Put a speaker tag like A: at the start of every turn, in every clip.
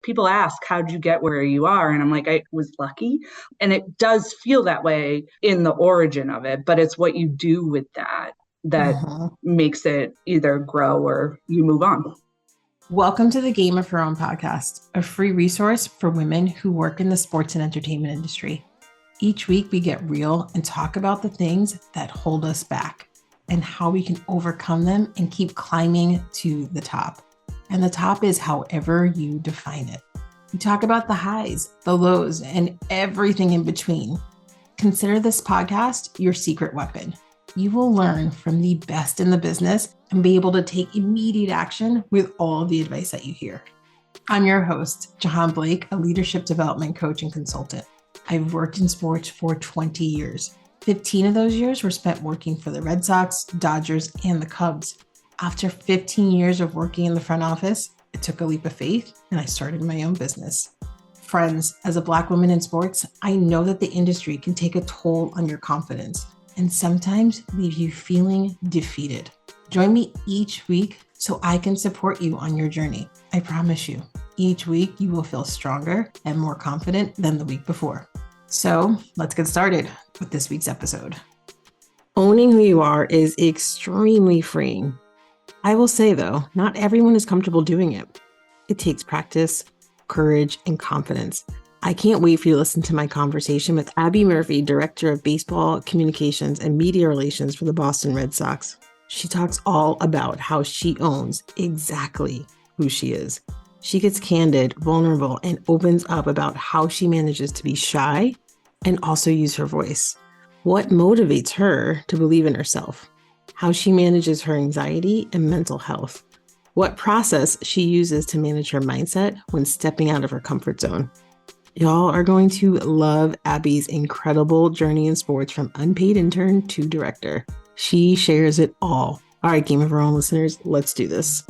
A: people ask, how'd you get where you are? And I'm like, I was lucky. And it does feel that way in the origin of it, but it's what you do with that makes it either grow or you move on.
B: Welcome to the Game of Her Own podcast, a free resource for women who work in the sports and entertainment industry. Each week, we get real and talk about the things that hold us back and how we can overcome them and keep climbing to the top. And the top is however you define it. We talk about the highs, the lows, and everything in between. Consider this podcast your secret weapon. You will learn from the best in the business and be able to take immediate action with all the advice that you hear. I'm your host, Jahaan Blake, a leadership development coach and consultant. I've worked in sports for 20 years. 15 of those years were spent working for the Red Sox, Dodgers, and the Cubs. After 15 years of working in the front office, I took a leap of faith and I started my own business. Friends, as a Black woman in sports, I know that the industry can take a toll on your confidence and sometimes leave you feeling defeated. Join me each week so I can support you on your journey. I promise you, each week you will feel stronger and more confident than the week before. So let's get started with this week's episode. Owning who you are is extremely freeing. I will say though, not everyone is comfortable doing it. It takes practice, courage, and confidence. I can't wait for you to listen to my conversation with Abby Murphy, Director of Baseball Communications and Media Relations for the Boston Red Sox. She talks all about how she owns exactly who she is. She gets candid, vulnerable, and opens up about how she manages to be shy and also use her voice. What motivates her to believe in herself, how she manages her anxiety and mental health, what process she uses to manage her mindset when stepping out of her comfort zone. Y'all are going to love Abby's incredible journey in sports from unpaid intern to director. She shares it all. All right, Game of Her Own listeners, let's do this.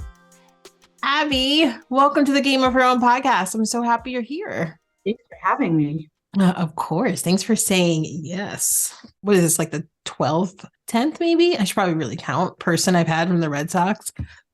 B: Abby, welcome to the Game of Her Own podcast. I'm so happy you're here.
A: Thanks for having me.
B: Of course. Thanks for saying yes. What is this, like the 12th, 10th maybe? I should probably really count person I've had from the Red Sox.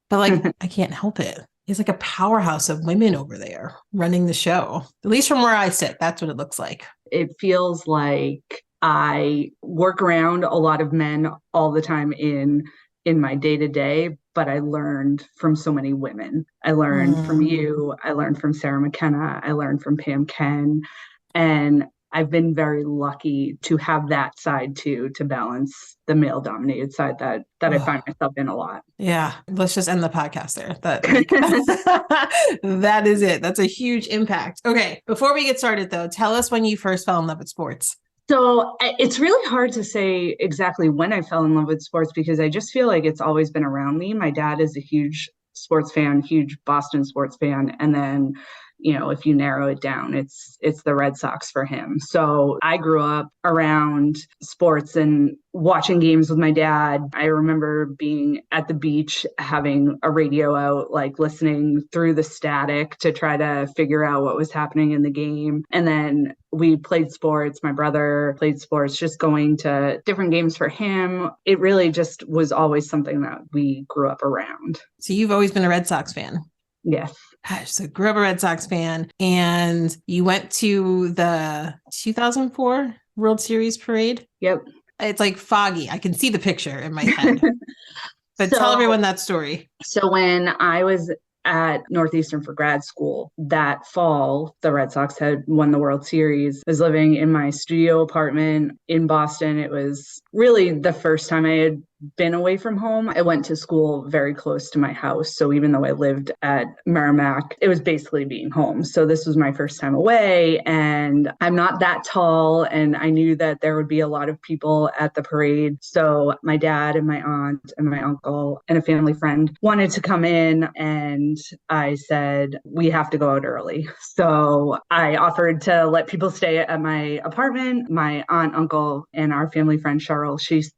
B: But like, I can't help it. It's like a powerhouse of women over there running the show. At least from where I sit, that's what it looks like.
A: It feels like I work around a lot of men all the time in my day-to-day, but I learned from so many women. I learned from you. I learned from Sarah McKenna. I learned from Pam Ken. And I've been very lucky to have that side too, to balance the male-dominated side that I find myself in a lot.
B: Yeah, let's just end the podcast there. That is it. That's a huge impact. Okay, before we get started though, tell us when you first fell in love with sports.
A: So it's really hard to say exactly when I fell in love with sports because I just feel like it's always been around me. My dad is a huge sports fan, huge Boston sports fan. And then, if you narrow it down, it's the Red Sox for him. So I grew up around sports and watching games with my dad. I remember being at the beach, having a radio out, like listening through the static to try to figure out what was happening in the game. And then we played sports. My brother played sports, just going to different games for him. It really just was always something that we grew up around.
B: So you've always been a Red Sox fan?
A: Yes.
B: Gosh, so grew up a Red Sox fan, and you went to the 2004 World Series parade?
A: Yep.
B: It's like foggy. I can see the picture in my head. But tell everyone that story.
A: So when I was at Northeastern for grad school, that fall, the Red Sox had won the World Series. I was living in my studio apartment in Boston. It was really the first time I had been away from home. I went to school very close to my house. So even though I lived at Merrimack, it was basically being home. So this was my first time away, and I'm not that tall. And I knew that there would be a lot of people at the parade. So my dad and my aunt and my uncle and a family friend wanted to come in, and I said, we have to go out early. So I offered to let people stay at my apartment. My aunt, uncle, and our family friend, Cheryl,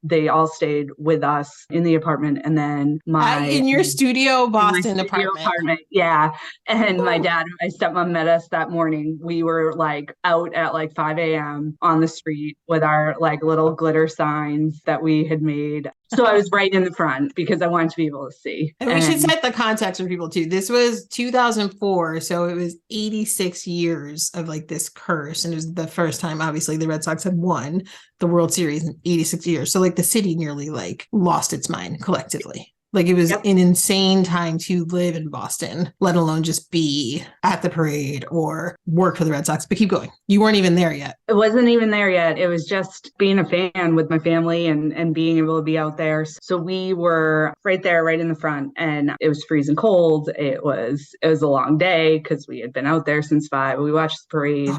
A: they all stayed with us in the apartment. And then
B: in your studio Boston apartment.
A: Yeah. And my
B: Ooh.
A: dad and my stepmom met us that morning. We were like out at like 5 a.m. on the street with our like little glitter signs that we had made. So I was right in the front because I wanted to be able to see.
B: And we should set the context for people too. This was 2004. So it was 86 years of like this curse. And it was the first time, obviously, the Red Sox had won the World Series in 86 years. So like the city nearly like lost its mind collectively. Like it was an insane time to live in Boston, let alone just be at the parade or work for the Red Sox. But keep going. You weren't even there yet.
A: It wasn't even there yet. It was just being a fan with my family and being able to be out there. So we were right there, right in the front, and it was freezing cold. It was a long day because we had been out there since 5. We watched the parade.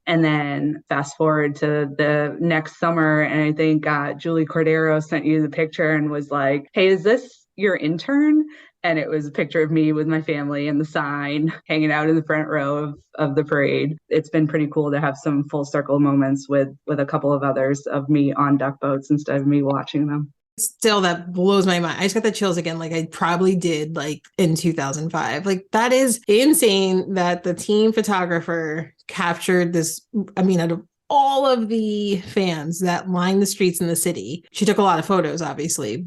A: And then fast forward to the next summer, and I think Julie Cordero sent you the picture and was like, hey, is this your intern? And it was a picture of me with my family and the sign hanging out in the front row of the parade. It's been pretty cool to have some full circle moments with a couple of others of me on duck boats instead of me watching them.
B: Still, that blows my mind. I just got the chills again, like I probably did like in 2005. Like that is insane that the team photographer captured this. I mean, out of all of the fans that lined the streets in the city, she took a lot of photos, obviously,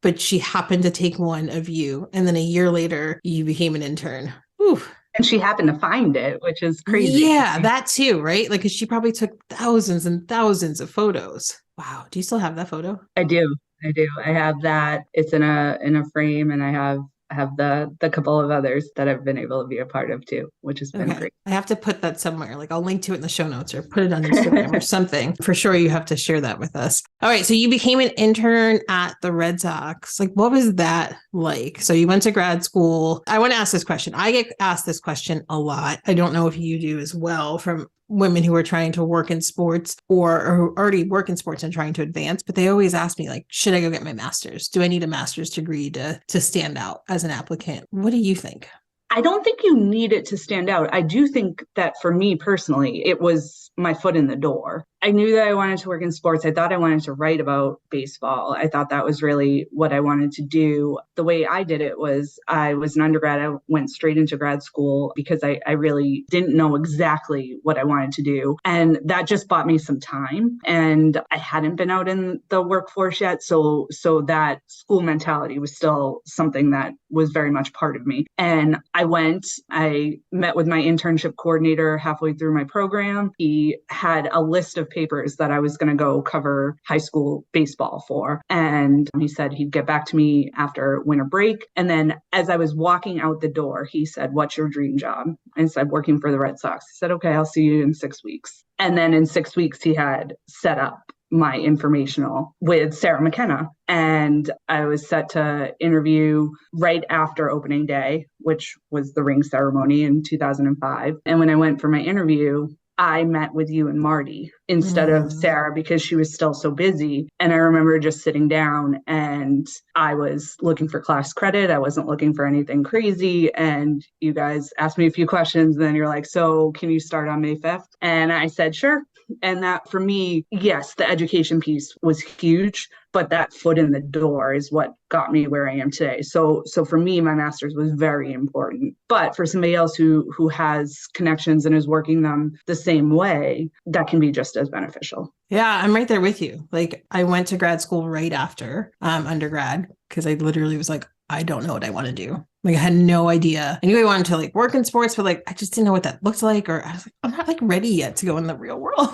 B: but she happened to take one of you. And then a year later, you became an intern. Ooh.
A: And she happened to find it, which is crazy.
B: Yeah, that too, right? Like, 'cause she probably took thousands and thousands of photos. Wow. Do you still have that photo?
A: I do. I have that. It's in a frame, and I have the couple of others that I've been able to be a part of too, which has been great.
B: I have to put that somewhere. Like I'll link to it in the show notes or put it on Instagram or something. For sure, you have to share that with us. All right. So you became an intern at the Red Sox. Like, what was that like? So you went to grad school. I want to ask this question. I get asked this question a lot. I don't know if you do as well, from women who are trying to work in sports or who already work in sports and trying to advance, but they always ask me, like, should I go get my master's? Do I need a master's degree to stand out as an applicant? What do you think?
A: I don't think you need it to stand out. I do think that for me personally, it was my foot in the door. I knew that I wanted to work in sports. I thought I wanted to write about baseball. I thought that was really what I wanted to do. The way I did it was I was an undergrad. I went straight into grad school because I really didn't know exactly what I wanted to do. And that just bought me some time. And I hadn't been out in the workforce yet. So that school mentality was still something that was very much part of me. And I met with my internship coordinator halfway through my program. He had a list of papers that I was going to go cover high school baseball for. And he said he'd get back to me after winter break. And then as I was walking out the door, he said, what's your dream job? I said, working for the Red Sox. He said, okay, I'll see you in 6 weeks. And then in 6 weeks, he had set up my informational with Sarah McKenna. And I was set to interview right after opening day, which was the ring ceremony in 2005. And when I went for my interview, I met with you and Marty instead of Sarah because she was still so busy. And I remember just sitting down and I was looking for class credit. I wasn't looking for anything crazy. And you guys asked me a few questions. And then you're like, so can you start on May 5th? And I said, sure. And that for me, yes, the education piece was huge, but that foot in the door is what got me where I am today. So for me, my master's was very important. But for somebody else who has connections and is working them the same way, that can be just as beneficial.
B: Yeah, I'm right there with you. Like I went to grad school right after undergrad because I literally was like, I don't know what I want to do. Like I had no idea. I knew I wanted to like work in sports, but like I just didn't know what that looked like. Or I was like, I'm not like ready yet to go in the real world.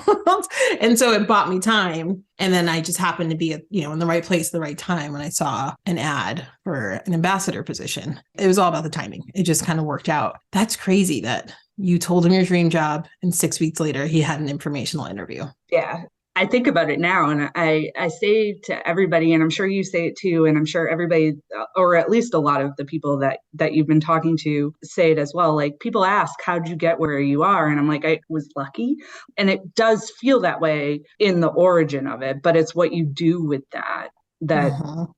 B: And so it bought me time. And then I just happened to be in the right place at the right time when I saw an ad for an ambassador position. It was all about the timing. It just kind of worked out. That's crazy that you told him your dream job and 6 weeks later he had an informational interview.
A: Yeah. I think about it now and I say to everybody, and I'm sure you say it too, and I'm sure everybody, or at least a lot of the people that you've been talking to say it as well. Like people ask, how'd you get where you are? And I'm like, I was lucky. And it does feel that way in the origin of it, but it's what you do with that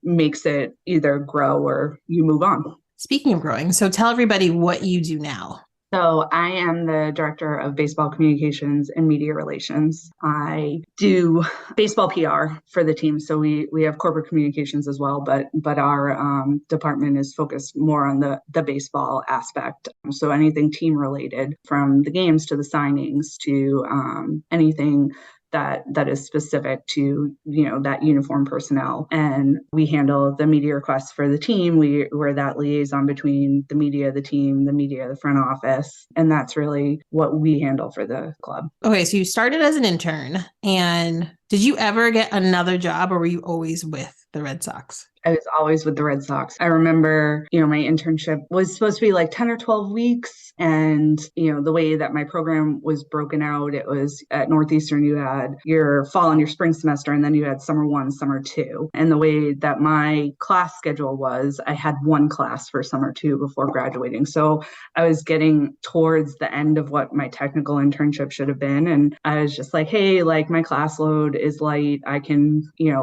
A: makes it either grow or you move on.
B: Speaking of growing, so tell everybody what you do now.
A: So I am the director of baseball communications and media relations. I do baseball PR for the team. So we have corporate communications as well, but our department is focused more on the baseball aspect. So anything team related, from the games to the signings to anything that is specific to, that uniform personnel. And we handle the media requests for the team. We're that liaison between the media, the team, the media, the front office. And that's really what we handle for the club.
B: Okay, so you started as an intern, and did you ever get another job, or were you always with the Red Sox?
A: I was always with the Red Sox. I remember, my internship was supposed to be like 10 or 12 weeks. And, the way that my program was broken out, it was at Northeastern, you had your fall and your spring semester, and then you had summer 1, summer 2. And the way that my class schedule was, I had one class for summer 2 before graduating. So I was getting towards the end of what my technical internship should have been. And I was just like, hey, like my class load is light. I can,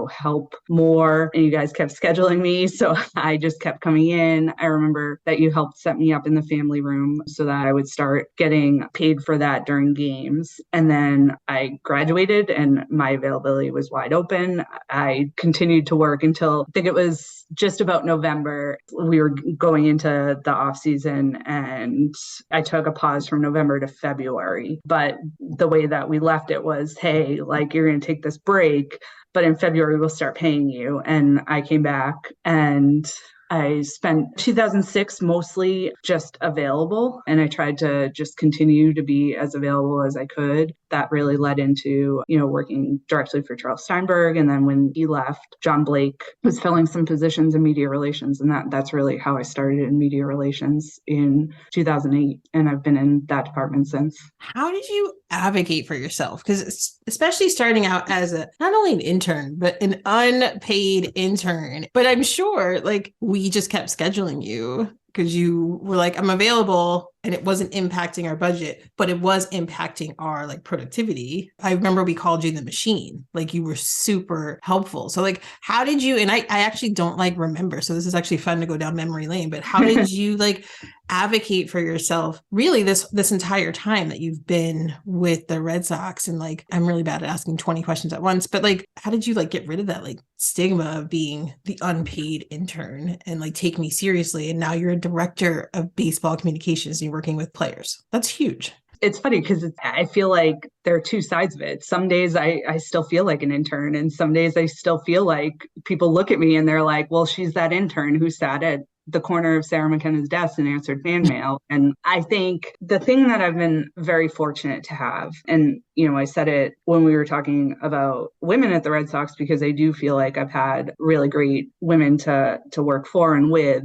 A: help more. And you guys kept scheduling me. So I just kept coming in. I remember that you helped set me up in the family room so that I would start getting paid for that during games. And then I graduated and my availability was wide open. I continued to work until I think it was just about November. We were going into the off season, and I took a pause from November to February. But the way that we left it was, hey, like you're going to take this break, but in February we'll start paying you. And I came back and I spent 2006 mostly just available, and I tried to just continue to be as available as I could. That really led into, working directly for Charles Steinberg. And then when he left, John Blake was filling some positions in media relations. And that's really how I started in media relations in 2008. And I've been in that department since.
B: How did you advocate for yourself? Because especially starting out as not only an intern, but an unpaid intern. But I'm sure like we just kept scheduling you because you were like, I'm available, and it wasn't impacting our budget, but it was impacting our like productivity. I remember we called you the machine. Like you were super helpful. So like, how did you, and I actually don't like remember, so this is actually fun to go down memory lane, but how did you like advocate for yourself really this entire time that you've been with the Red Sox? And like, I'm really bad at asking 20 questions at once, but like, how did you like get rid of that like stigma of being the unpaid intern and like take me seriously? And now you're a director of baseball communications and you're working with players. That's huge.
A: It's funny because I feel like there are two sides of it. Some days I still feel like an intern, and some days I still feel like people look at me and they're like, well, she's that intern who sat at the corner of Sarah McKenna's desk and answered fan mail. And I think the thing that I've been very fortunate to have, and, I said it when we were talking about women at the Red Sox, because I do feel like I've had really great women to work for and with,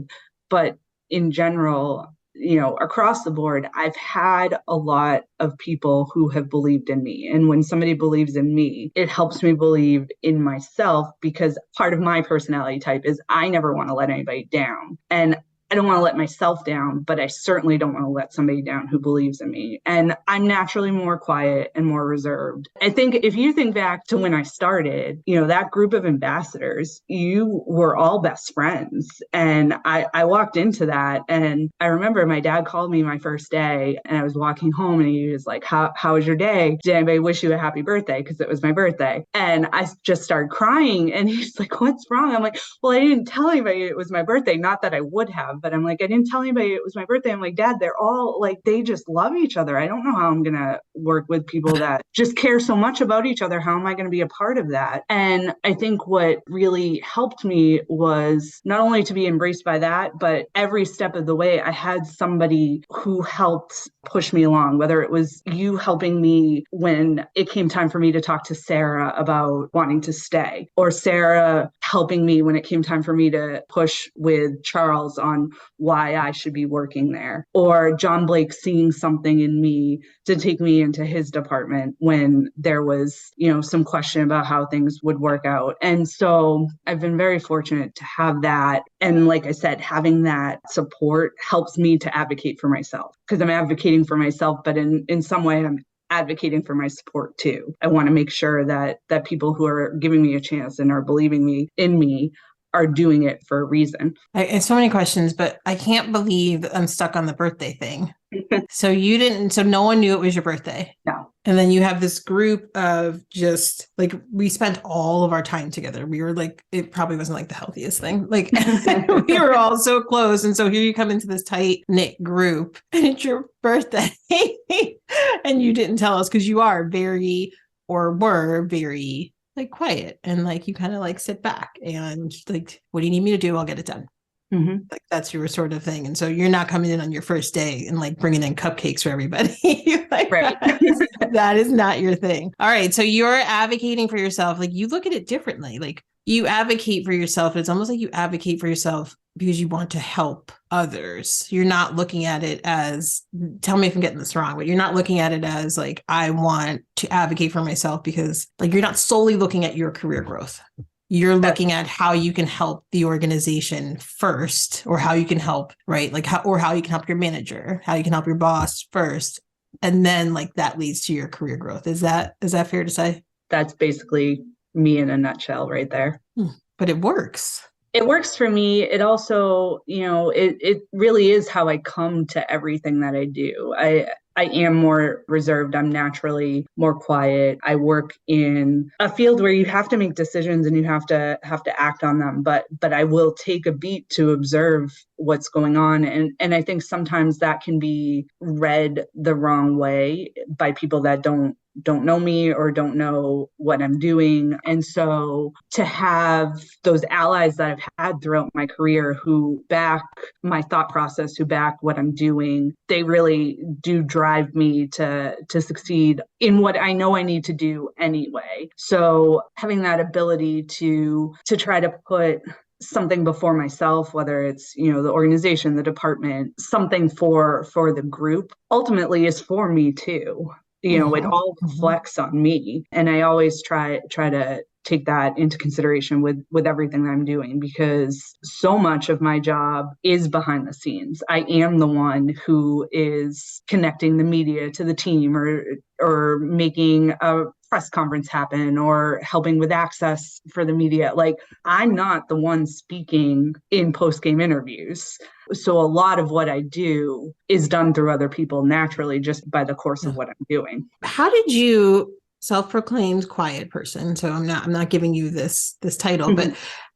A: but in general, across the board, I've had a lot of people who have believed in me. And when somebody believes in me, it helps me believe in myself, because part of my personality type is I never want to let anybody down. And I don't want to let myself down, but I certainly don't want to let somebody down who believes in me. And I'm naturally more quiet and more reserved. I think if you think back to when I started, that group of ambassadors, you were all best friends. And I walked into that, and I remember my dad called me my first day, and I was walking home, and he was like, how was your day? Did anybody wish you a happy birthday? Because it was my birthday. And I just started crying, and he's like, what's wrong? I'm like, well, I didn't tell anybody it was my birthday. Not that I would have. But I'm like, I didn't tell anybody it was my birthday. I'm like, Dad, they're all like, they just love each other. I don't know how I'm going to work with people that just care so much about each other. How am I going to be a part of that? And I think what really helped me was not only to be embraced by that, but every step of the way, I had somebody who helped push me along, whether it was you helping me when it came time for me to talk to Sarah about wanting to stay, or Sarah helping me when it came time for me to push with Charles on why I should be working there, or John Blake seeing something in me to take me into his department when there was, some question about how things would work out. And so I've been very fortunate to have that. And like I said, having that support helps me to advocate for myself, because I'm advocating for myself, but in some way I'm advocating for my support too. I want to make sure that people who are giving me a chance and are believing in me are doing it for a reason.
B: I have so many questions, but I can't believe that I'm stuck on the birthday thing. So no one knew it was your birthday.
A: No.
B: And then you have this group of just like, we spent all of our time together. We were like, it probably wasn't like the healthiest thing. Like we were all so close. And so here you come into this tight knit group and it's your birthday and you didn't tell us because you are very, or were very like quiet. And like, you kind of like sit back and like, what do you need me to do? I'll get it done.
A: Mm-hmm.
B: Like that's your sort of thing. And so you're not coming in on your first day and like bringing in cupcakes for everybody. Like,
A: Right.
B: that is not your thing. All right. So you're advocating for yourself. Like you look at it differently. Like you advocate for yourself. It's almost like you advocate for yourself because you want to help others. You're not looking at it as, tell me if I'm getting this wrong, but you're not looking at it as like, I want to advocate for myself because like you're not solely looking at your career growth. You're looking at how you can help the organization first, or how you can help, right? Like how you can help your manager, how you can help your boss first. And then like that leads to your career growth. Is that fair to say?
A: That's basically me in a nutshell right there.
B: But it works.
A: It works for me. It also, it really is how I come to everything that I do. I am more reserved. I'm naturally more quiet. I work in a field where you have to make decisions and you have to act on them. But I will take a beat to observe what's going on. And I think sometimes that can be read the wrong way by people that don't know me or don't know what I'm doing. And so to have those allies that I've had throughout my career who back my thought process, who back what I'm doing, they really do drive me to succeed in what I know I need to do anyway. So having that ability to try to put something before myself, whether it's, the organization, the department, something for the group, ultimately is for me too. It all reflects on me. And I always try to take that into consideration with everything that I'm doing, because so much of my job is behind the scenes. I am the one who is connecting the media to the team, or making a press conference happen, or helping with access for the media. Like, I'm not the one speaking in post-game interviews. So a lot of what I do is done through other people naturally, just by the course of what I'm doing.
B: How did you, self-proclaimed quiet person, so I'm not giving you this title, but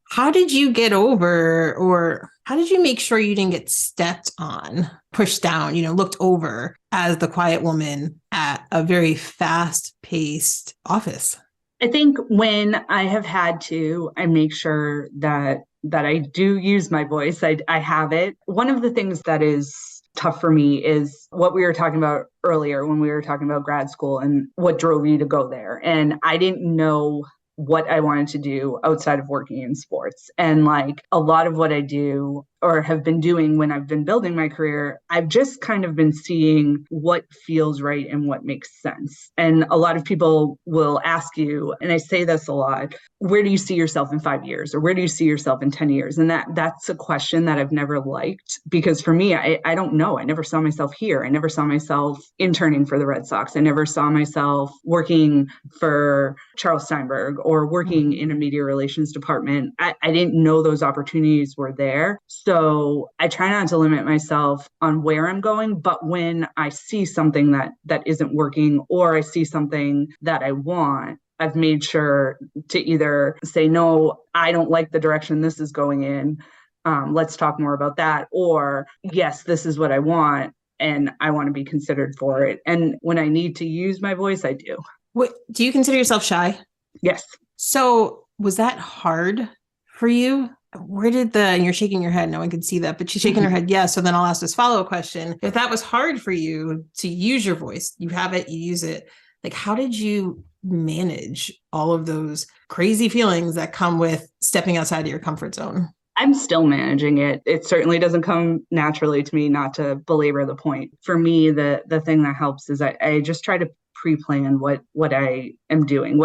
B: how did you get over, or how did you make sure you didn't get stepped on, pushed down, looked over as the quiet woman at a very fast-paced office?
A: I think when I have had to, I make sure that I do use my voice. I have it. One of the things that is tough for me is what we were talking about earlier when we were talking about grad school and what drove you to go there. And I didn't know what I wanted to do outside of working in sports. And like a lot of what I do or have been doing when I've been building my career, I've just kind of been seeing what feels right and what makes sense. And a lot of people will ask you, and I say this a lot, where do you see yourself in 5 years? Or where do you see yourself in 10 years? And that's a question that I've never liked, because for me, I don't know. I never saw myself here. I never saw myself interning for the Red Sox. I never saw myself working for Charles Steinberg or working in a media relations department. I didn't know those opportunities were there. So I try not to limit myself on where I'm going, but when I see something that isn't working, or I see something that I want, I've made sure to either say, no, I don't like the direction this is going in. Let's talk more about that. Or yes, this is what I want, and I want to be considered for it. And when I need to use my voice, I do.
B: What, do you consider yourself shy?
A: Yes.
B: So was that hard for you? Where did and you're shaking your head, no one can see that, but she's shaking her head yes. So then I'll ask this follow-up question. If that was hard for you to use your voice, you have it, you use it, like how did you manage all of those crazy feelings that come with stepping outside of your comfort zone?
A: I'm still managing it. It certainly doesn't come naturally to me, not to belabor the point. For me, the thing that helps is I just try to pre-plan what I am doing,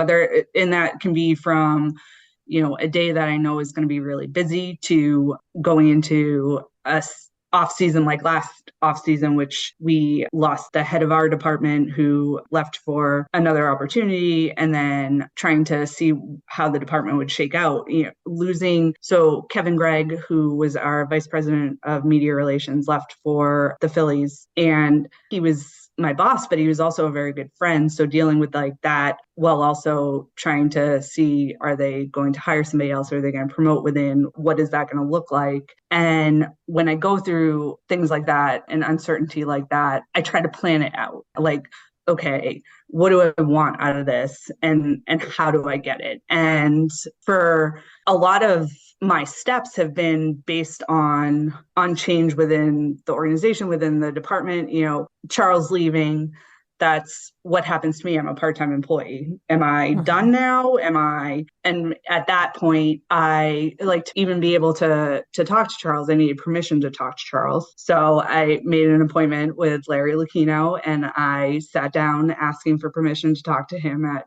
A: and that can be from a day that I know is going to be really busy to going into a off season, like last off season, which we lost the head of our department who left for another opportunity, and then trying to see how the department would shake out, losing. So Kevin Gregg, who was our vice president of media relations, left for the Phillies, and he was my boss, but he was also a very good friend. So dealing with like that while also trying to see, are they going to hire somebody else? Are they going to promote within? What is that going to look like? And when I go through things like that and uncertainty like that, I try to plan it out. Like, okay, what do I want out of this? And how do I get it? And for a lot of my steps have been based on change within the organization, within the department. Charles leaving, that's what happens to me. I'm a part-time employee. Am I done now? And at that point, I like to even be able to talk to Charles. I needed permission to talk to Charles. So I made an appointment with Larry Lucchino, and I sat down asking for permission to talk to him at,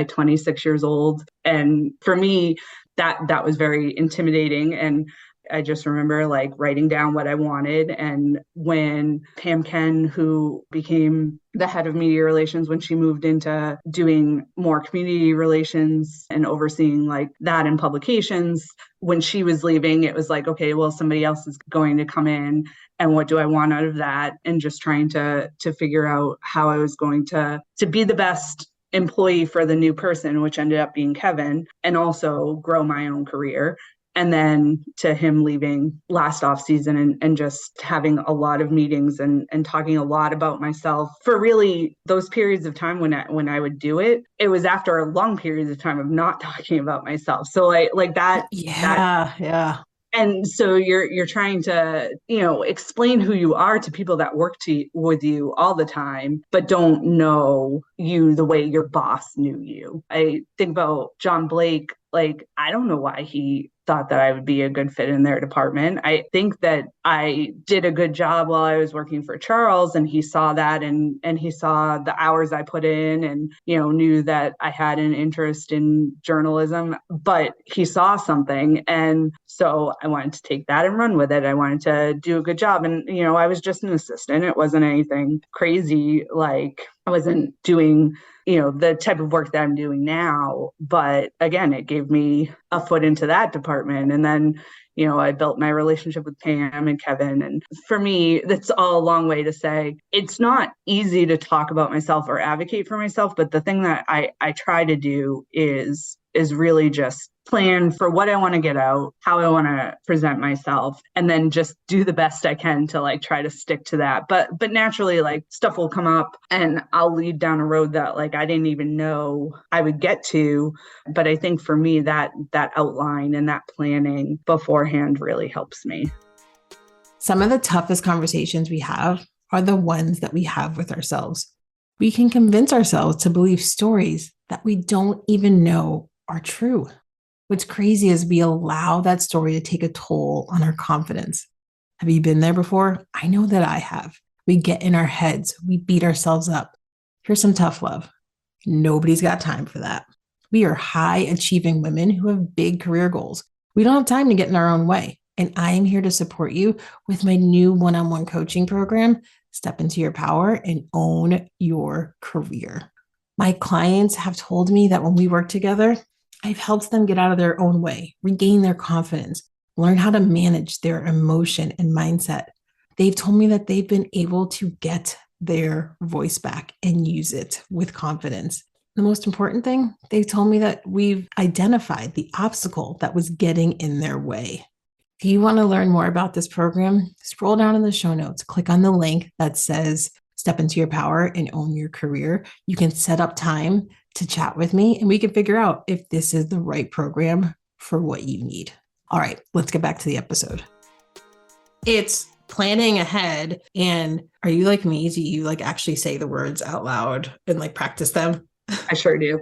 A: 26 years old. And for me, that was very intimidating. And I just remember like writing down what I wanted. And when Pam Ken, who became the head of media relations, when she moved into doing more community relations and overseeing like that in publications, when she was leaving, it was like, okay, well, somebody else is going to come in. And what do I want out of that? And just trying to figure out how I was going to be the best employee for the new person, which ended up being Kevin, and also grow my own career. And then to him leaving last off season and just having a lot of meetings and talking a lot about myself for really those periods of time when I would do it. It was after a long periods of time of not talking about myself. So like that.
B: Yeah.
A: And so you're trying to, explain who you are to people that work with you all the time, but don't know you the way your boss knew you. I think about John Blake. Like, I don't know why he thought that I would be a good fit in their department. I think that I did a good job while I was working for Charles, and he saw that, and he saw the hours I put in, and, knew that I had an interest in journalism, but he saw something. And so I wanted to take that and run with it. I wanted to do a good job. And, I was just an assistant. It wasn't anything crazy. Like, I wasn't doing the type of work that I'm doing now. But again, it gave me a foot into that department. And then, I built my relationship with Pam and Kevin. And for me, that's all a long way to say it's not easy to talk about myself or advocate for myself. But the thing that I try to do is really just plan for what I want to get out, how I want to present myself, and then just do the best I can to like try to stick to that. But naturally, like, stuff will come up and I'll lead down a road that like I didn't even know I would get to. But I think for me, that outline and that planning beforehand really helps me.
B: Some of the toughest conversations we have are the ones that we have with ourselves. We can convince ourselves to believe stories that we don't even know are true. What's crazy is we allow that story to take a toll on our confidence. Have you been there before? I know that I have. We get in our heads. We beat ourselves up. Here's some tough love. Nobody's got time for that. We are high achieving women who have big career goals. We don't have time to get in our own way. And I am here to support you with my new one-on-one coaching program, Step Into Your Power and Own Your Career. My clients have told me that when we work together, I've helped them get out of their own way, regain their confidence, learn how to manage their emotion and mindset. They've told me that they've been able to get their voice back and use it with confidence. The most important thing, they've told me that we've identified the obstacle that was getting in their way. If you want to learn more about this program, scroll down in the show notes, click on the link that says Step Into Your Power and Own Your Career. You can set up time to chat with me and we can figure out if this is the right program for what you need. All right, let's get back to the episode. It's planning ahead. And are you like me? Do you like actually say the words out loud and like practice them?
A: I sure do.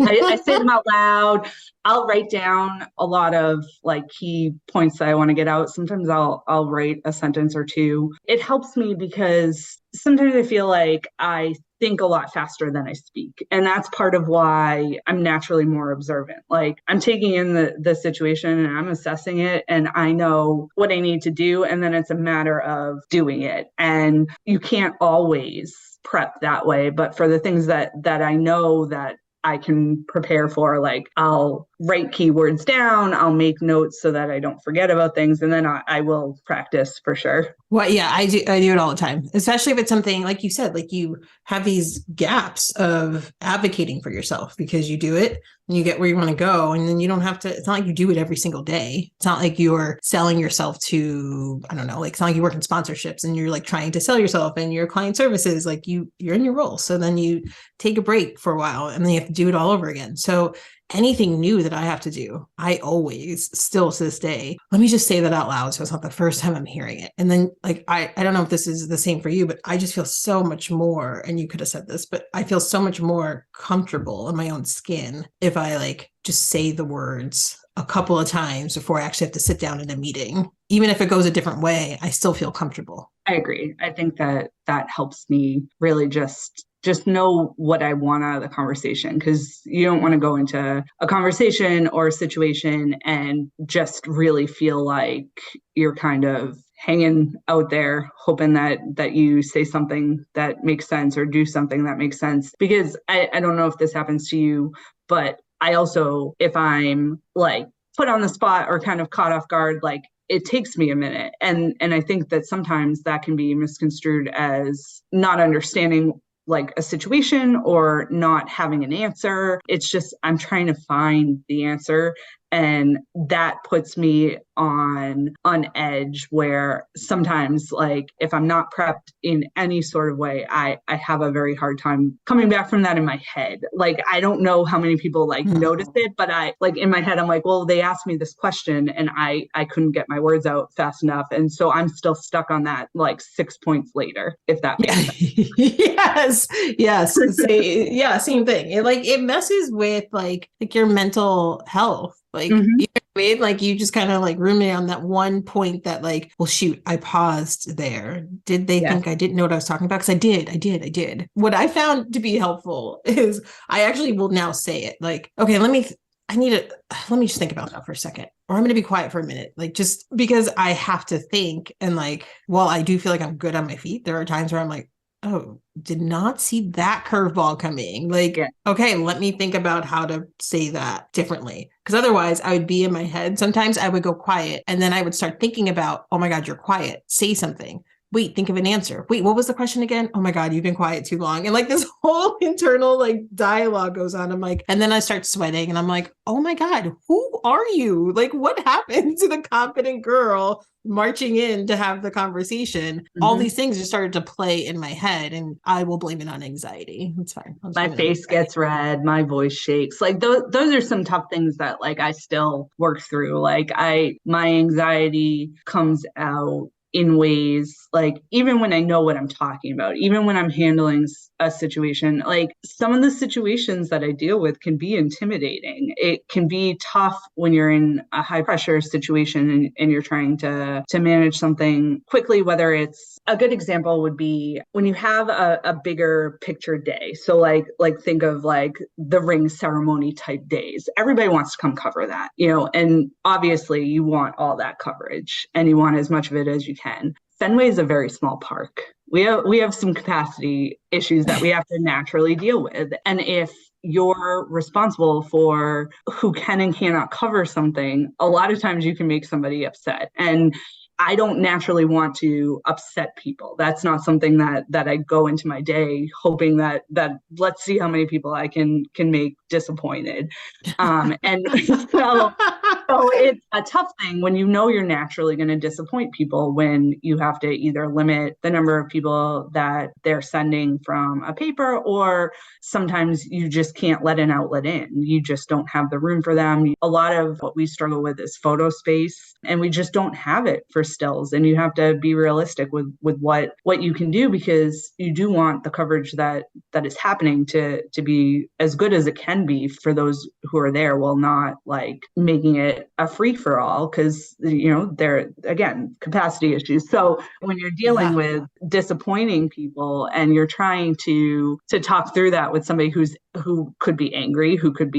A: I say them out loud. I'll write down a lot of like key points that I want to get out. Sometimes I'll write a sentence or two. It helps me because sometimes I feel like I think a lot faster than I speak. And that's part of why I'm naturally more observant. Like I'm taking in the situation and I'm assessing it and I know what I need to do. And then it's a matter of doing it. And you can't always prep that way. But for the things that I know that I can prepare for, like I'll write keywords down, I'll make notes so that I don't forget about things, and then I will practice for sure.
B: Well, yeah, I do it all the time, especially if it's something like you said, like you have these gaps of advocating for yourself because you do it and you get where you want to go. And then you don't have to, it's not like you do it every single day. It's not like you're selling yourself to, I don't know, like it's not like you work in sponsorships and you're like trying to sell yourself and your client services, like you're in your role. So then you take a break for a while and then you have to do it all over again. So anything new that I have to do, I always still to this day, let me just say that out loud so it's not the first time I'm hearing it. And then like, I don't know if this is the same for you, but I just feel so much more, and you could have said this, but I feel so much more comfortable in my own skin if I like just say the words a couple of times before I actually have to sit down in a meeting. Even if it goes a different way, I still feel comfortable.
A: I agree. I think that helps me really just know what I want out of the conversation, because you don't want to go into a conversation or a situation and just really feel like you're kind of hanging out there hoping that you say something that makes sense or do something that makes sense. Because I don't know if this happens to you, but I also, if I'm like put on the spot or kind of caught off guard, like it takes me a minute. And I think that sometimes that can be misconstrued as not understanding like a situation or not having an answer. It's just, I'm trying to find the answer. And that puts me on edge where sometimes, like, if I'm not prepped in any sort of way, I have a very hard time coming back from that in my head. Like, I don't know how many people like notice it, but I like in my head, I'm like, well, they asked me this question and I couldn't get my words out fast enough. And so I'm still stuck on that like 6 points later, if that makes sense.
B: Yes. Same thing. It messes with like your mental health. Like, you know what I mean? Like you just kind of like ruminate on that one point that like, well, shoot, I paused there. Did they think I didn't know what I was talking about? Because I did. What I found to be helpful is I actually will now say it like, okay, let me just think about that for a second, or I'm going to be quiet for a minute. Like, just because I have to think. And like, while I do feel like I'm good on my feet, there are times where I'm like, oh, did not see that curveball coming. Like, okay, let me think about how to say that differently. Because otherwise I would be in my head. Sometimes I would go quiet and then I would start thinking about, oh my God, you're quiet. Say something. Wait, think of an answer. Wait, what was the question again? Oh my God, you've been quiet too long. And like this whole internal like dialogue goes on. I'm like, and then I start sweating and I'm like, oh my God, who are you? Like, what happened to the confident girl marching in to have the conversation? All these things just started to play in my head, and I will blame it on anxiety. It's fine.
A: My face gets red, my voice shakes. Like those are some tough things that like I still work through. Like my anxiety comes out in ways like, even when I know what I'm talking about, even when I'm handling a situation, like some of the situations that I deal with can be intimidating. It can be tough when you're in a high pressure situation and you're trying to manage something quickly, whether it's a good example would be when you have a bigger picture day. So like think of like the ring ceremony type days. Everybody wants to come cover that, you know, and obviously you want all that coverage and you want as much of it as you can. Fenway is a very small park. We have some capacity issues that we have to naturally deal with. And if you're responsible for who can and cannot cover something, a lot of times you can make somebody upset. And I don't naturally want to upset people. That's not something that I go into my day hoping that let's see how many people I can make disappointed. And so it's a tough thing when you know you're naturally going to disappoint people, when you have to either limit the number of people that they're sending from a paper, or sometimes you just can't let an outlet in. You just don't have the room for them. A lot of what we struggle with is photo space, and we just don't have it for stills. And you have to be realistic with what you can do, because you do want the coverage that is happening to be as good as it can be for those who are there, while not like making it it a free for all because, there, again, capacity issues. So when you're dealing with disappointing people and you're trying to talk through that with somebody who could be angry, who could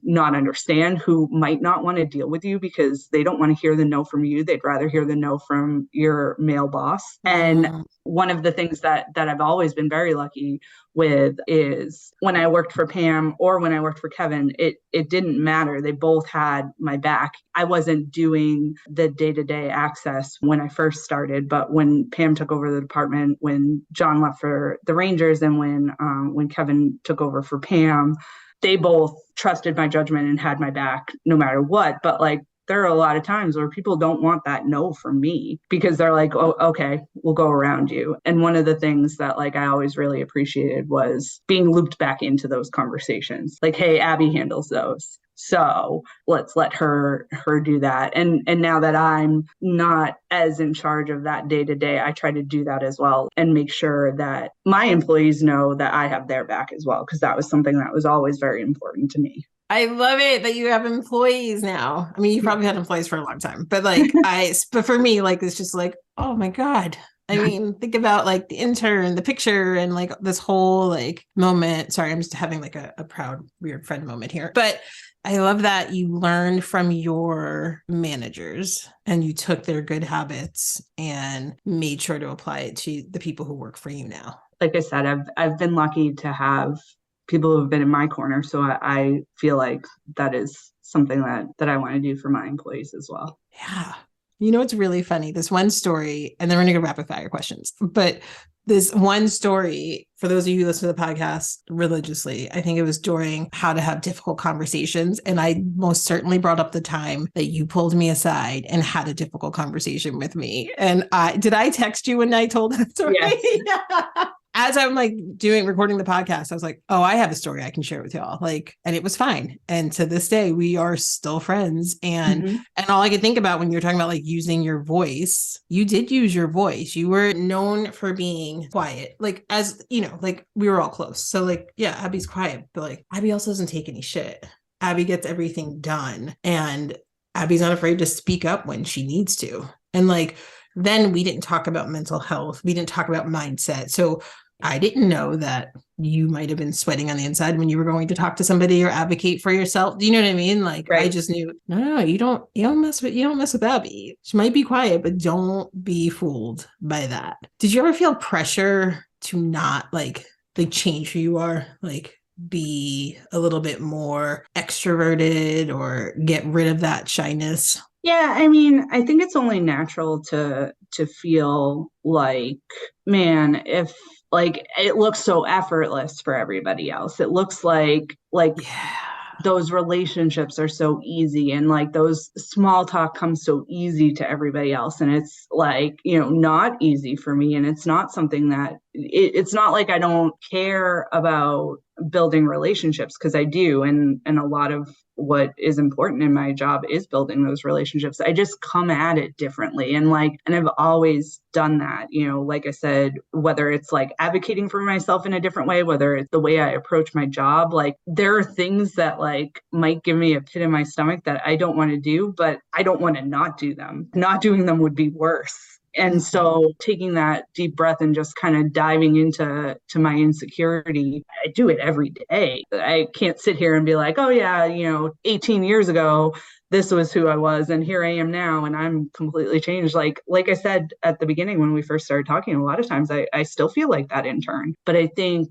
A: not understand, who might not want to deal with you because they don't want to hear the no from you. They'd rather hear the no from your male boss. And one of the things that I've always been very lucky with is when I worked for Pam or when I worked for Kevin, it didn't matter. They both had my back. I wasn't doing the day-to-day access when I first started, but when Pam took over the department, when John left for the Rangers, and when Kevin took over for Pam, they both trusted my judgment and had my back no matter what. But like, there are a lot of times where people don't want that no from me because they're like, oh, okay, we'll go around you. And one of the things that like I always really appreciated was being looped back into those conversations. Like, hey, Abby handles those, so let's let her do that. And now that I'm not as in charge of that day to day, I try to do that as well and make sure that my employees know that I have their back as well, because that was something that was always very important to me.
B: I love it that you have employees now. I mean, you probably had employees for a long time, but but for me, like, it's just like, oh my God. I mean, think about like the intern, the picture, and like this whole like moment. Sorry, I'm just having like a proud, weird friend moment here. But I love that you learned from your managers and you took their good habits and made sure to apply it to the people who work for you now.
A: Like I said, I've been lucky to have people who have been in my corner. So I feel like that is something that I want to do for my employees as well.
B: Yeah. You know, it's really funny. This one story, and then we're going to go rapid fire questions, but this one story, for those of you who listen to the podcast religiously, I think it was during how to have difficult conversations. And I most certainly brought up the time that you pulled me aside and had a difficult conversation with me. And did I text you when I told that story?
A: Yes.
B: Yeah. As I'm like recording the podcast, I was like, oh, I have a story I can share with y'all. Like, and it was fine. And to this day, we are still friends. And all I could think about when you're talking about like using your voice, you did use your voice. You were known for being quiet, like, as you know, like we were all close. So like, yeah, Abby's quiet, but like Abby also doesn't take any shit. Abby gets everything done. And Abby's not afraid to speak up when she needs to. And like, then we didn't talk about mental health. We didn't talk about mindset. So I didn't know that you might have been sweating on the inside when you were going to talk to somebody or advocate for yourself. Do you know what I mean? Like, right. I just knew, no, you don't mess with Abby. She might be quiet, but don't be fooled by that. Did you ever feel pressure to not like change who you are? Like, be a little bit more extroverted or get rid of that shyness?
A: Yeah, I mean, I think it's only natural to feel like, man, if like it looks so effortless for everybody else. It looks like yeah, those relationships are so easy, and like those small talk comes so easy to everybody else. And it's like, not easy for me. And it's not something that it's not like I don't care about building relationships, because I do. And a lot of what is important in my job is building those relationships. I just come at it differently. And I've always done that, like I said, whether it's like advocating for myself in a different way, whether it's the way I approach my job, like there are things that like might give me a pit in my stomach that I don't want to do, but I don't want to not do them. Not doing them would be worse. And so taking that deep breath and just kind of diving into my insecurity, I do it every day. I can't sit here and be like, oh yeah, 18 years ago, this was who I was, and here I am now, and I'm completely changed. Like I said at the beginning when we first started talking, a lot of times I still feel like that intern. But I think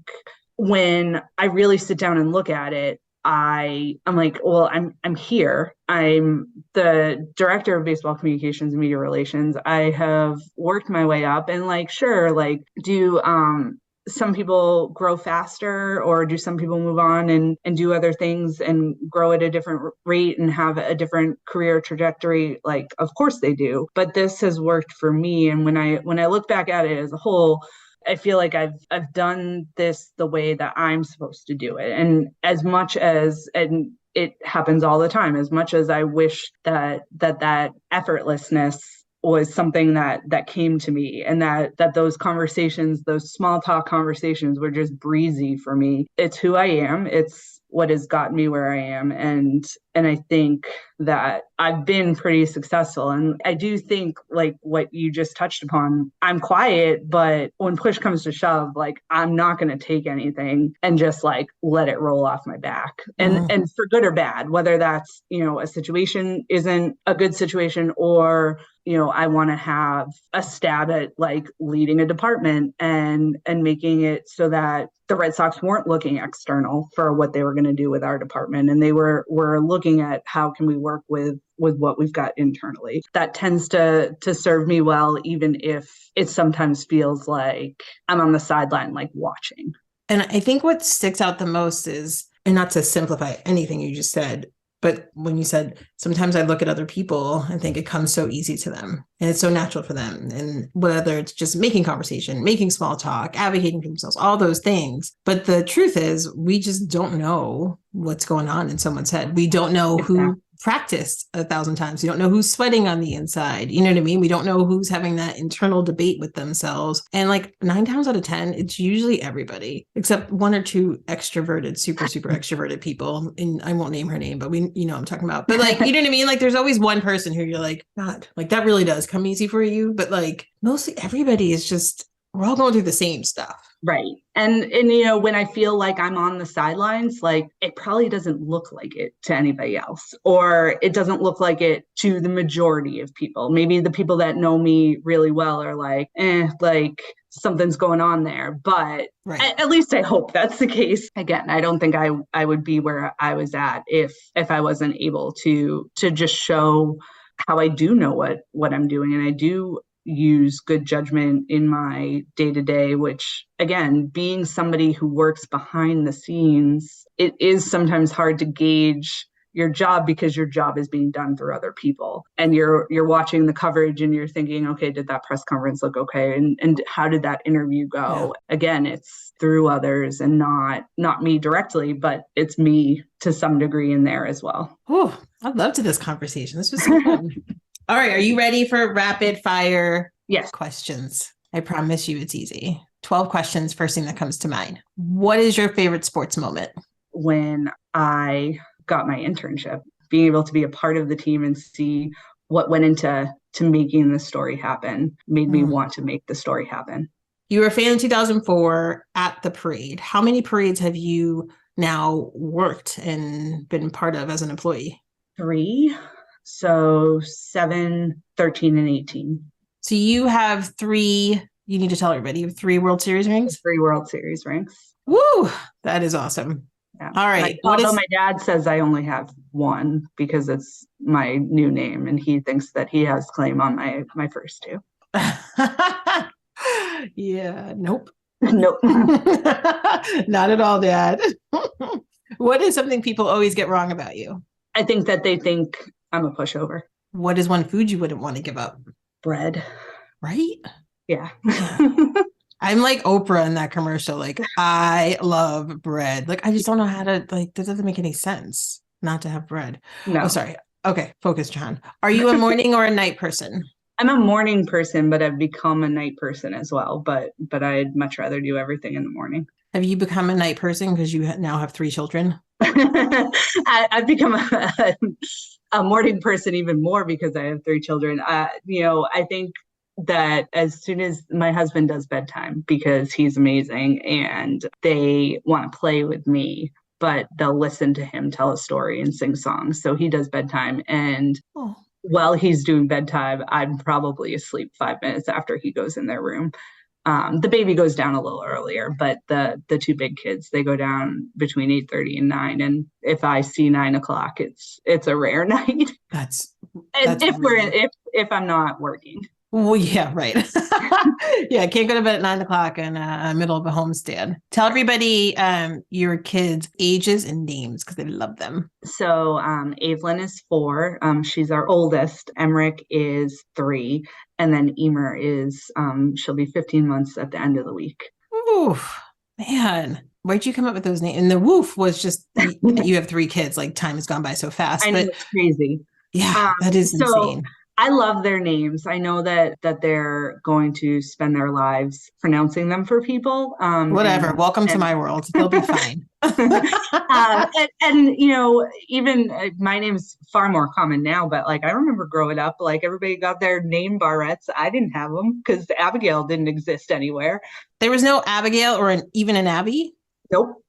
A: when I really sit down and look at it, I'm like, well, I'm here. I'm the director of baseball communications and media relations. I have worked my way up, and like, sure, like do some people grow faster, or do some people move on and do other things and grow at a different rate and have a different career trajectory? Like, of course they do. But this has worked for me. And when I look back at it as a whole, I feel like I've done this the way that I'm supposed to do it. And as much as, and it happens all the time, as much as I wish that effortlessness was something that came to me, and that those conversations, those small talk conversations, were just breezy for me. It's who I am. It's what has gotten me where I am. And I think that I've been pretty successful. And I do think, like what you just touched upon, I'm quiet, but when push comes to shove, like I'm not going to take anything and just like let it roll off my back. And for good or bad, whether that's, a situation isn't a good situation, or I want to have a stab at like leading a department and making it so that the Red Sox weren't looking external for what they were going to do with our department, and they were looking at how can we work with what we've got internally. That tends to serve me well, even if it sometimes feels like I'm on the sideline, like watching.
B: And I think what sticks out the most is, and not to simplify anything you just said, but when you said, sometimes I look at other people and think it comes so easy to them and it's so natural for them. And whether it's just making conversation, making small talk, advocating for themselves, all those things. But the truth is, we just don't know what's going on in someone's head. We don't know who practiced 1,000 times. We don't know who's sweating on the inside. You know what I mean? We don't know who's having that internal debate with themselves. And like 9 times out of 10, it's usually everybody except 1 or 2 extroverted, super extroverted people. And I won't name her name, but we, I'm talking about, but like, you know what I mean? Like there's always one person who you're like, God, like that really does come easy for you. But like mostly everybody is just, we're all going through the same stuff.
A: Right. And when I feel like I'm on the sidelines, like it probably doesn't look like it to anybody else, or it doesn't look like it to the majority of people. Maybe the people that know me really well are like, like something's going on there. But at least I hope that's the case. Again, I don't think I would be where I was at if I wasn't able to just show how I do know what I'm doing. And I do use good judgment in my day-to-day, which again, being somebody who works behind the scenes, it is sometimes hard to gauge your job because your job is being done through other people, and you're watching the coverage and you're thinking, okay, did that press conference look okay, and how did that interview go? Again, it's through others and not me directly, but it's me to some degree in there as well.
B: Oh, I loved this conversation. This was so fun. All right. Are you ready for rapid fire questions? I promise you it's easy. 12 questions. First thing that comes to mind. What is your favorite sports moment?
A: When I got my internship, being able to be a part of the team and see what went into making the story happen made me want to make the story happen.
B: You were a fan in 2004 at the parade. How many parades have you now worked and been part of as an employee?
A: 3. So 7, 13, and 18.
B: So you have 3, you need to tell everybody, you have 3 World Series rings?
A: 3 World Series rings.
B: Woo! That is awesome. Yeah. All right.
A: Although my dad says I only have 1 because it's my new name, and he thinks that he has claim on my first 2.
B: Yeah. Nope.
A: Nope.
B: Not at all, Dad. What is something people always get wrong about you?
A: I think that they think I'm a pushover.
B: What is one food you wouldn't want to give up?
A: Bread.
B: Right?
A: Yeah.
B: I'm like Oprah in that commercial. Like, I love bread. Like, I just don't know how to, like, that doesn't make any sense not to have bread.
A: No.
B: Oh, sorry. Okay. Focus, Jahaan. Are you a morning or a night person?
A: I'm a morning person, but I've become a night person as well. But I'd much rather do everything in the morning.
B: Have you become a night person because you now have 3 children?
A: I've become a morning person even more because I have 3 children. I think that as soon as my husband does bedtime, because he's amazing and they want to play with me, but they'll listen to him tell a story and sing songs. So he does bedtime, and while he's doing bedtime, I'm probably asleep 5 minutes after he goes in their room. The baby goes down a little earlier, but the 2 big kids, they go down between 8:30 and 9. And if I see 9 o'clock, it's a rare night.
B: That's
A: if I'm not working.
B: Well, yeah, right. Yeah, I can't go to bed at 9 o'clock in the middle of a homestand. Tell everybody your kids' ages and names because they love them.
A: So Eibhleann is 4. She's our oldest. Emeric is 3. And then Eimear is, she'll be 15 months at the end of the week.
B: Oof, man. Where'd you come up with those names? And the woof was just, you have 3 kids. Like, time has gone by so fast.
A: I know, it's crazy.
B: Yeah, that is insane.
A: I love their names. I know that they're going to spend their lives pronouncing them for people.
B: Whatever. Welcome to my world. They'll be fine.
A: And even my name's far more common now, but like I remember growing up, like everybody got their name barrettes. I didn't have them because Abigail didn't exist anywhere.
B: There was no Abigail or even an Abby?
A: Nope.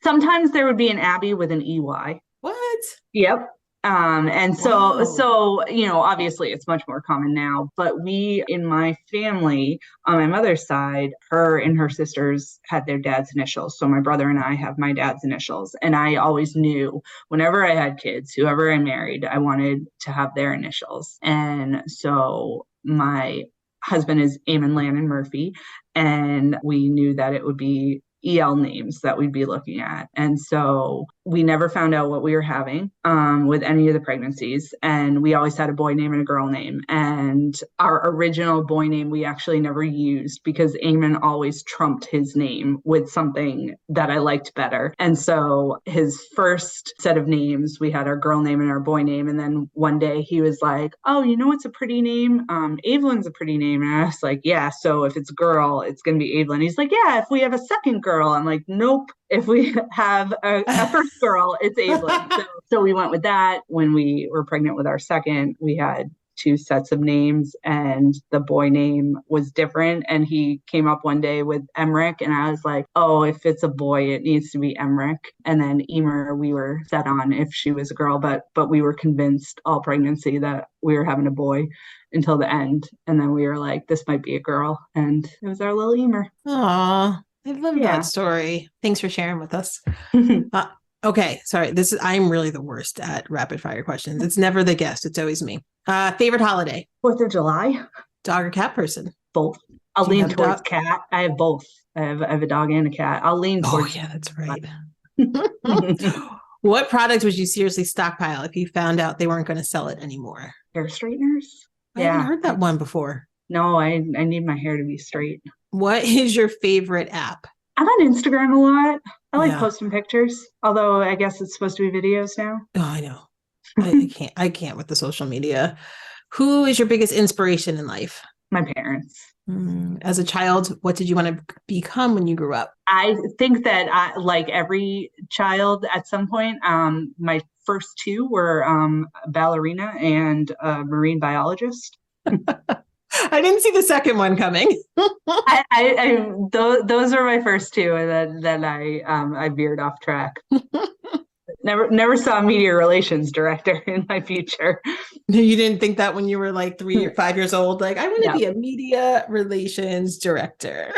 A: Sometimes there would be an Abby with an EY.
B: What?
A: Yep. And
B: Wow.
A: so, obviously it's much more common now, but we, in my family, on my mother's side, her and her sisters had their dad's initials. So my brother and I have my dad's initials. And I always knew whenever I had kids, whoever I married, I wanted to have their initials. And so my husband is Eamon Murphy, and we knew that it would be EL names that we'd be looking at. And so we never found out what we were having with any of the pregnancies. And we always had a boy name and a girl name. And our original boy name, we actually never used because Eamon always trumped his name with something that I liked better. And so his first set of names, we had our girl name and our boy name. And then one day he was like, oh, what's a pretty name? Eibhlann's a pretty name. And I was like, yeah, so if it's girl, it's going to be Eibhleann. He's like, yeah, if we have a second girl. I'm like, nope. If we have a first girl, it's Eibhleann. So we went with that. When we were pregnant with our second, we had 2 sets of names, and the boy name was different. And he came up one day with Emeric, and I was like, oh, if it's a boy, it needs to be Emeric. And then Eimear, we were set on if she was a girl, but we were convinced all pregnancy that we were having a boy until the end. And then we were like, this might be a girl. And it was our little Eimear.
B: Aw. I love that story. Thanks for sharing with us. Okay, sorry. I'm really the worst at rapid fire questions. It's never the guest. It's always me. Favorite holiday?
A: 4th of July.
B: Dog or cat person?
A: Both. I'll lean towards cat. I have both. I have a dog and a cat. I'll lean towards.
B: Oh, yeah, that's right. What product would you seriously stockpile if you found out they weren't going to sell it anymore?
A: Hair straighteners.
B: I haven't heard that one before.
A: No, I need my hair to be straight.
B: What is your favorite app?
A: I'm on Instagram a lot. I like posting pictures, although I guess it's supposed to be videos now.
B: Oh, I know. I can't with the social media. Who is your biggest inspiration in life?
A: My parents.
B: As a child, what did you want to become when you grew up?
A: I think that like every child at some point, my first 2 were a ballerina and a marine biologist.
B: I didn't see the second one coming.
A: Those are my first 2, and then I veered off track. Never saw a media relations director in my future.
B: You didn't think that when you were like 3 or 5 years old, like I want to be a media relations director.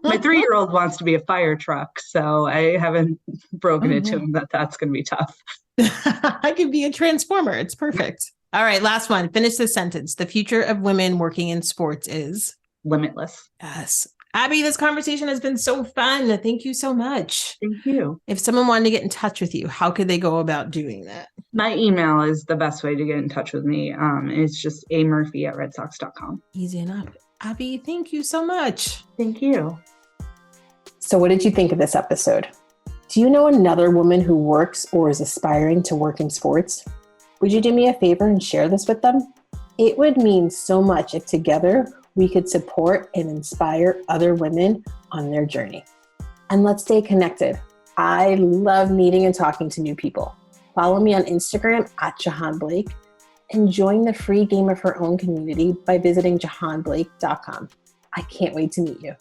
A: My 3-year-old wants to be a fire truck, so I haven't broken it to him that that's going to be tough.
B: I could be a transformer. It's perfect. All right, last one. Finish this sentence. The future of women working in sports is
A: limitless.
B: Yes. Abby, this conversation has been so fun. Thank you so much.
A: Thank you.
B: If someone wanted to get in touch with you, how could they go about doing that?
A: My email is the best way to get in touch with me. It's just amurphy@redsox.com.
B: Easy enough. Abby, thank you so much.
A: Thank you.
C: So what did you think of this episode? Do you know another woman who works or is aspiring to work in sports? Would you do me a favor and share this with them? It would mean so much if together we could support and inspire other women on their journey. And let's stay connected. I love meeting and talking to new people. Follow me on Instagram @JahaanBlake and join the free Game of Her Own community by visiting jahaanblake.com. I can't wait to meet you.